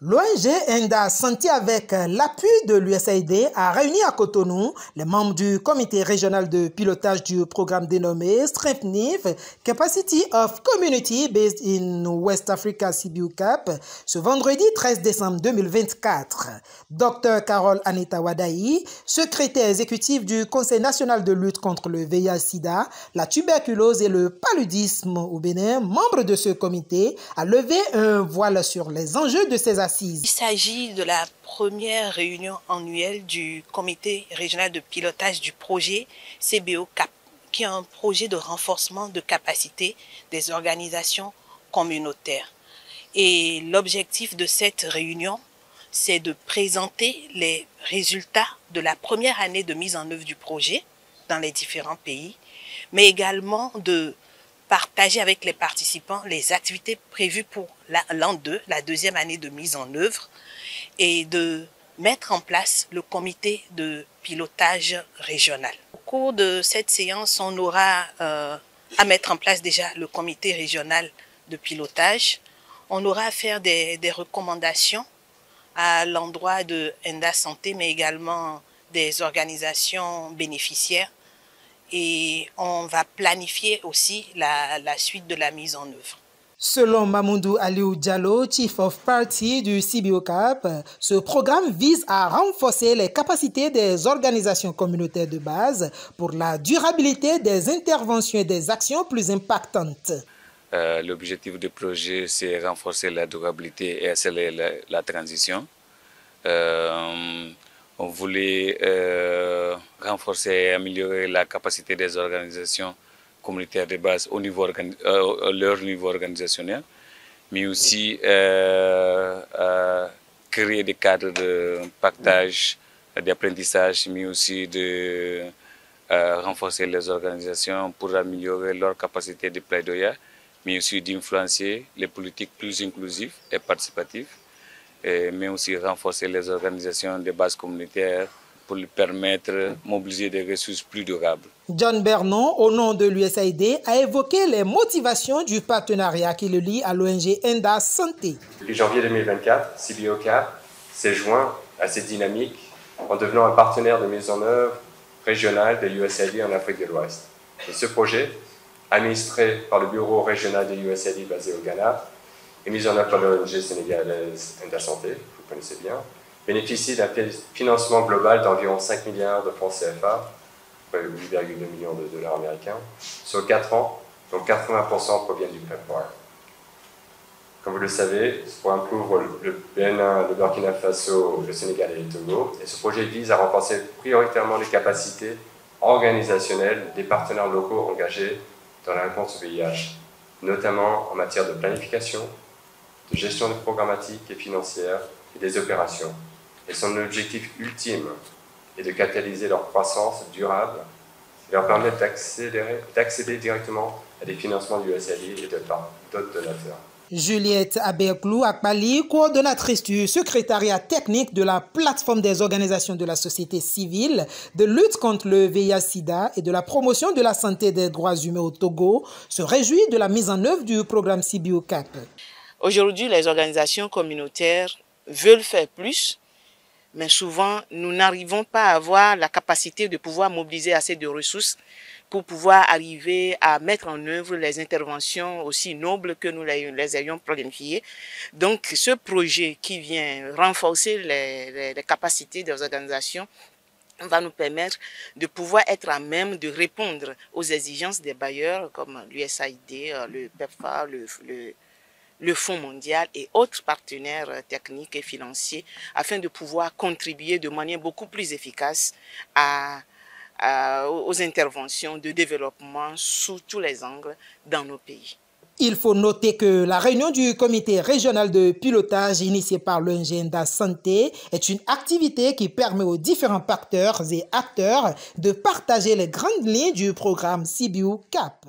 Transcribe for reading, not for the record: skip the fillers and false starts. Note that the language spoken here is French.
L'ONG Enda Santé, avec l'appui de l'USAID, a réuni à Cotonou les membres du comité régional de pilotage du programme dénommé Strengthening Capacity of Community Based in West Africa CBUCAP ce vendredi 13 décembre 2024. Dr Carole Anita Wadaï, secrétaire exécutive du Conseil national de lutte contre le VIH-Sida, la tuberculose et le paludisme au Bénin, membre de ce comité, a levé un voile sur les enjeux de ces assises. Il s'agit de la première réunion annuelle du comité régional de pilotage du projet CBUCAP, qui est un projet de renforcement de capacité des organisations communautaires. Et l'objectif de cette réunion, c'est de présenter les résultats de la première année de mise en œuvre du projet dans les différents pays, mais également de partager avec les participants les activités prévues pour l'an 2, la deuxième année de mise en œuvre, et de mettre en place le comité de pilotage régional. Au cours de cette séance, on aura à mettre en place déjà le comité régional de pilotage. On aura à faire des recommandations à l'endroit de Enda Santé, mais également des organisations bénéficiaires. Et on va planifier aussi la suite de la mise en œuvre. Selon Mamoudou Aliou Diallo, Chief of Party du CBUCAP, ce programme vise à renforcer les capacités des organisations communautaires de base pour la durabilité des interventions et des actions plus impactantes. L'objectif du projet, c'est renforcer la durabilité et accélérer la transition. On voulait renforcer et améliorer la capacité des organisations communautaires de base au niveau leur niveau organisationnel, mais aussi créer des cadres de partage, d'apprentissage, mais aussi de renforcer les organisations pour améliorer leur capacité de plaidoyer, mais aussi d'influencer les politiques plus inclusives et participatives, mais aussi renforcer les organisations de base communautaire pour lui permettre de mobiliser des ressources plus durables. John Bernon, au nom de l'USAID, a évoqué les motivations du partenariat qui le lie à l'ONG Enda Santé. Depuis janvier 2024, CBUCAP s'est joint à cette dynamique en devenant un partenaire de mise en œuvre régionale de l'USAID en Afrique de l'Ouest. Et ce projet, administré par le bureau régional de l'USAID basé au Ghana, et mise en œuvre par l'ONG sénégalaise Enda Santé, vous connaissez bien, bénéficie d'un financement global d'environ 5 milliards de francs CFA, 8,2 millions de dollars américains, sur 4 ans, dont 80% proviennent du PEPFAR. Comme vous le savez, ce programme couvre le Bénin, le Burkina Faso, le Sénégal et le Togo, et ce projet vise à renforcer prioritairement les capacités organisationnelles des partenaires locaux engagés dans la réponse au VIH, notamment en matière de planification, de gestion de programmatique et financière et des opérations. Et son objectif ultime est de catalyser leur croissance durable et leur permettre d'accéder directement à des financements du USAID et d'autres donateurs. Juliette Aberglou Akbali, coordonnatrice du secrétariat technique de la plateforme des organisations de la société civile de lutte contre le VIH-Sida et de la promotion de la santé et des droits humains au Togo, se réjouit de la mise en œuvre du programme CBUCAP. Aujourd'hui, les organisations communautaires veulent faire plus, mais souvent, nous n'arrivons pas à avoir la capacité de pouvoir mobiliser assez de ressources pour pouvoir arriver à mettre en œuvre les interventions aussi nobles que nous les ayons planifiées. Donc, ce projet qui vient renforcer les capacités des organisations va nous permettre de pouvoir être à même de répondre aux exigences des bailleurs comme l'USAID, le PEPFAR, le Fonds mondial et autres partenaires techniques et financiers afin de pouvoir contribuer de manière beaucoup plus efficace aux interventions de développement sous tous les angles dans nos pays. Il faut noter que la réunion du comité régional de pilotage initiée par l'ONG Enda Santé est une activité qui permet aux différents acteurs et acteurs de partager les grandes lignes du programme CBUCAP.